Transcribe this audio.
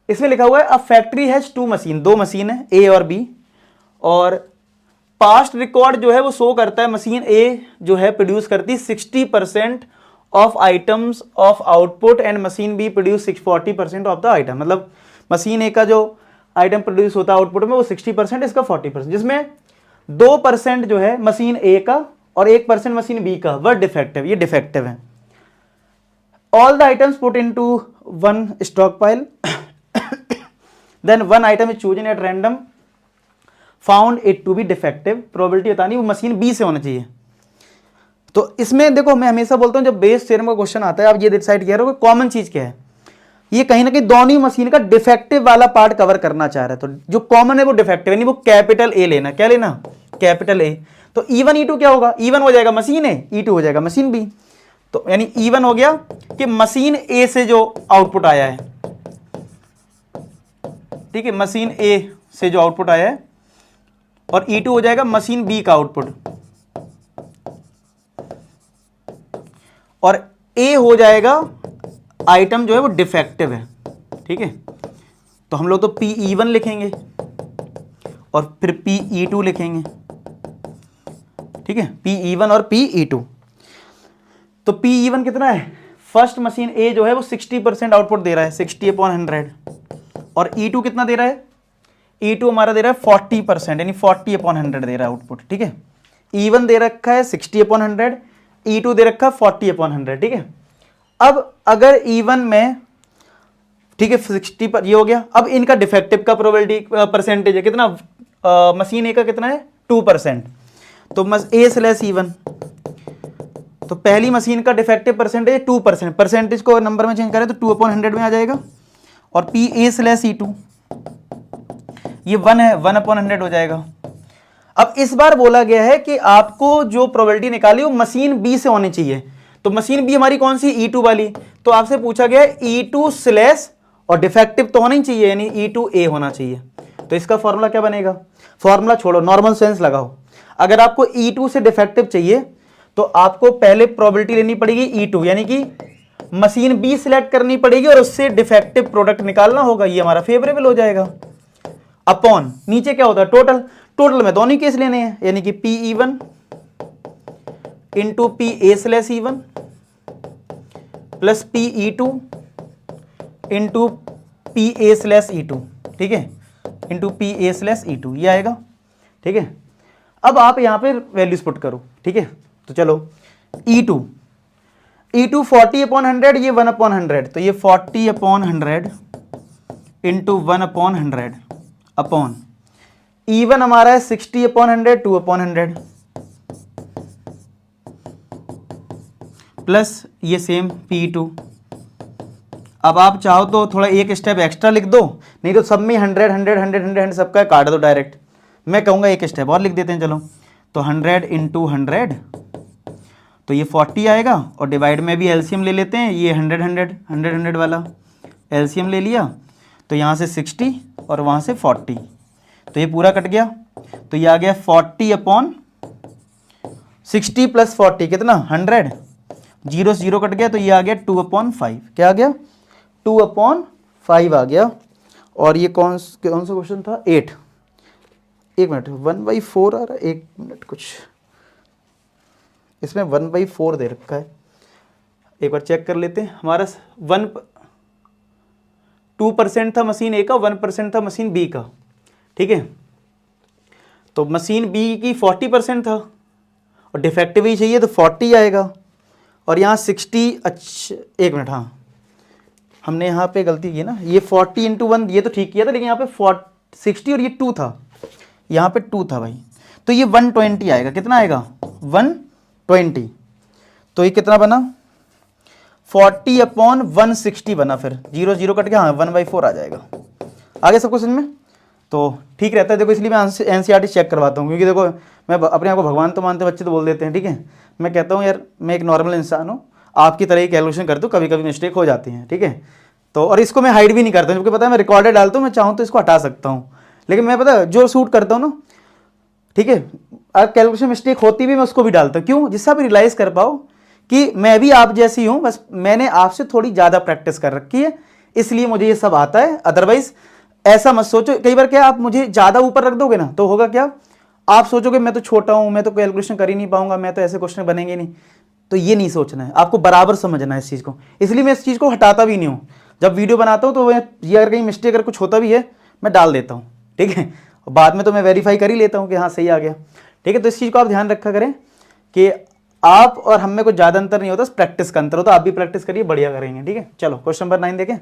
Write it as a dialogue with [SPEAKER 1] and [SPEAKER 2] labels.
[SPEAKER 1] इसमें लिखा हुआ है a factory has 2 machine, 2 machine है ए और बी, और पास्ट रिकॉर्ड जो है वो शो करता है मशीन ए जो है प्रोड्यूस करती है 60% of items of output and machine B produce 40% of the item. मतलब मशीन ए का जो आइटम प्रोड्यूस होता है आउटपुट में वो 60%, इसका 40%, जिसमें 2% जो है मशीन ए का और 1% मशीन बी का वह डिफेक्टिव, ये डिफेक्टिव है। All the items put into one stock pile then one item is chosen at random found it to be defective. Probability बतानी वो मशीन बी से होना चाहिए। तो इसमें देखो मैं हमेशा बोलता हूं जब बेस थ्योरम का क्वेश्चन आता है आप ये डिसाइड किया रहो कि कॉमन चीज क्या है, ये कहीं ना कहीं दोनों ही मशीन का डिफेक्टिव वाला पार्ट कवर करना चाह रहा है। तो जो कॉमन है वो डिफेक्टिव, यानी वो कैपिटल ए लेना, क्या लेना, कैपिटल ए। तो E1 E2 क्या होगा, E1 हो जाएगा मशीन ए, E2 हो जाएगा मशीन बी। तो यानी E1 हो गया कि मशीन ए से जो आउटपुट आया है, ठीक है, मशीन ए से जो आउटपुट आया है, और E2 हो जाएगा मशीन बी का आउटपुट, और ए हो जाएगा आइटम जो है वो डिफेक्टिव है, ठीक है। तो हम लोग तो PE1 लिखेंगे और फिर PE2 लिखेंगे, ठीक है, PE1 और PE2। तो PE1 कितना है, फर्स्ट मशीन ए जो है वो 60% आउटपुट दे रहा है 60/100, और E2 कितना दे रहा है, E2 हमारा दे रहा है 40%, यानी 40/100 दे रहा है आउटपुट, ठीक है। E1 दे रखा है 60/100, E2 दे रखा है 40/100, ठीक है। अब अगर E1 में, ठीक है, 60 पर ये हो गया। अब इनका डिफेक्टिव का प्रोबेबिलिटी परसेंटेज है कितना, मशीन ए का कितना है 2%, तो A/E1, तो पहली मशीन का डिफेक्टिव परसेंटेज 2%, परसेंटेज को नंबर में चेंज करें तो 2/100 में आ जाएगा, और PA/E2 ये 1 है, 1/100 हो जाएगा। अब इस बार बोला गया है कि आपको जो प्रोबेबिलिटी निकाली वो मशीन बी से होनी चाहिए। तो मशीन बी हमारी कौन सी, E2 वाली। तो आपसे पूछा गया है E2/ और डिफेक्टिव तो होना ही चाहिए, यानी E2A होना चाहिए। तो इसका फॉर्मूला क्या बनेगा, फॉर्मूला छोड़ो, नॉर्मल सेंस लगाओ। अगर आपको E2 से डिफेक्टिव चाहिए तो आपको पहले प्रोबेबिलिटी लेनी पड़ेगी E2, यानी कि मशीन बी सिलेक्ट करनी पड़ेगी और उससे डिफेक्टिव प्रोडक्ट निकालना होगा, ये हमारा फेवरेबल हो जाएगा। अपॉन नीचे क्या होता है, टोटल, टोटल में दोनों केस लेने हैं, यानी कि PE1 into PA/E1 plus PE2 into PA/E2, ठीक है, इंटू PA/E2 ये आएगा, ठीक है। अब आप यहां पे वैल्यूज पुट करो, ठीक है। तो चलो E2 40/100, ये 1/100, तो ये 40/100 इंटू 1/100 अपॉन E1 हमारा है 60/100, 2/100 प्लस ये सेम P2। अब आप चाहो तो थोड़ा एक स्टेप एक्स्ट्रा लिख दो, नहीं तो सब में 100 100 100 100 सबका काट दो डायरेक्ट। मैं कहूँगा एक स्टेप और लिख देते हैं, चलो। तो 100 इंटू 100, तो ये 40 आएगा, और डिवाइड में भी एलसीएम ले लेते हैं, ये 100 100 100 100 वाला एलसीएम ले लिया, तो यहाँ से 60 और वहाँ से 40, तो ये पूरा कट गया। तो ये आ गया 40/60 प्लस 40 कितना 100, 0 से 0 कट गया, तो ये आ गया 2/5, क्या आ गया 2/5 आ गया। और ये कौन सा क्वेश्चन था, 8, एक मिनट, 1/4 आ रहा है, एक मिनट, कुछ इसमें 1/4 दे रखा है, एक बार चेक कर लेते हैं। हमारा 2% था मशीन ए का, 1% था मशीन बी का, ठीक है। तो मशीन बी की 40% था और डिफेक्टिव ही चाहिए तो 40 आएगा, और यहाँ 60, अच्छा एक मिनट, हाँ हमने यहाँ पे गलती की ना, ये 40 इंटू 1 ये तो ठीक किया था, लेकिन यहाँ पे 60 और ये 2 था, यहाँ पे 2 था भाई, तो ये 120 आएगा, कितना आएगा 120। तो ये कितना बना 40/160 बना, फिर 0 0 कट गया, हाँ 1/4 आ जाएगा। आगे सब कुछ में तो ठीक रहता है। देखो इसलिए मैं NCERT चेक करवाता हूँ, क्योंकि देखो मैं अपने आप को भगवान तो मानते, बच्चे तो बोल देते हैं, ठीक है। मैं कहता हूँ यार मैं एक नॉर्मल इंसान हूँ, आपकी तरह ही कैलकुलेशन करता हूँ, कभी कभी मिस्टेक हो जाती है, ठीक है। तो और इसको मैं हाइड भी नहीं करता हूँ, क्योंकि पता है मैं रिकॉर्डेड डालता हूँ, मैं चाहूँ तो इसको हटा सकता हूँ, लेकिन मैं पता है जो शूट करता हूँ ना, ठीक है, अब कैलकुलेशन मिस्टेक होती भी मैं उसको भी डालता हूँ, क्यों, जिससे आप रियलाइज कर पाओ कि मैं भी आप जैसी हूँ, बस मैंने आपसे थोड़ी ज़्यादा प्रैक्टिस कर रखी है, इसलिए मुझे ये सब आता है। अदरवाइज ऐसा मत सोचो, कई बार क्या आप मुझे ज़्यादा ऊपर रख दोगे ना तो होगा क्या, आप सोचोगे मैं तो छोटा हूँ, मैं तो कैलकुलेशन कर ही नहीं पाऊंगा, मैं तो ऐसे क्वेश्चन बनेंगे नहीं। तो ये नहीं सोचना है, आपको बराबर समझना है इस चीज़ को। इसलिए मैं इस चीज़ को हटाता भी नहीं हूँ, जब वीडियो बनाता हूँ तो मैं ये अगर कहीं मिस्टेक अगर कुछ होता भी है मैं डाल देता हूँ, ठीक है। बाद में तो मैं वेरीफाई कर ही लेता हूँ कि हाँ सही आ गया, ठीक है। तो इस चीज़ को आप ध्यान रखा करें कि आप और हम में कुछ ज़्यादा अंतर नहीं होता, प्रैक्टिस का अंतर होता। आप भी प्रैक्टिस करिए, बढ़िया करेंगे, ठीक है। चलो क्वेश्चन नंबर 9 देखें।